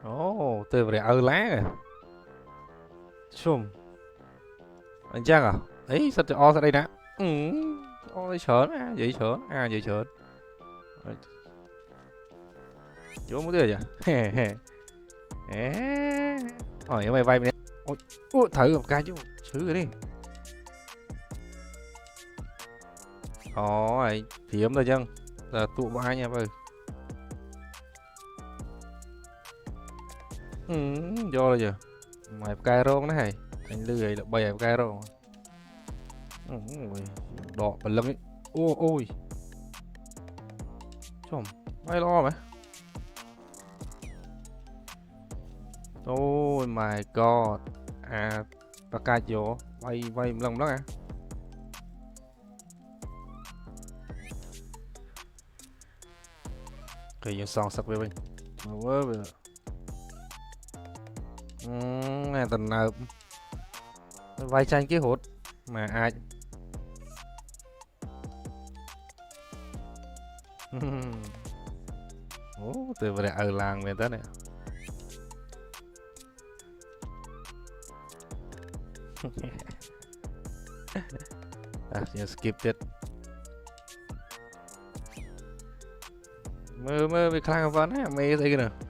Ồ, từ vừa lá rồi. Chum, anh chắc à? Ấy, sao o ra đây nè. Ừ, o đây sớn à, vậy sớn. Vô một đứa chứ. Hè hè. Ế. Hỏi mày vay mày. Ôi, ôi, thử một cái chứ. Xứ rồi đi. Ôi, thiếm rồi chăng? Giờ tụ vào nha bơi. Ừ, vô rồi chứ. Mày cài rong đấy hay. Anh lười là bày cài rong. Ừ, đỏ bật lưng ấy. Ôi, ôi. Chồm, mày lo mày. Oh my god. À, baka vô. Vay vay lần đó à. Kỳ như son sắc với mình. Quá bây giờ. Này tình nào vay tranh cái hút mà ai. Ủa, từ vừa ở làng về tới này. À, skip it. Mơ mơ bị khang văn á, mê thấy cái nào.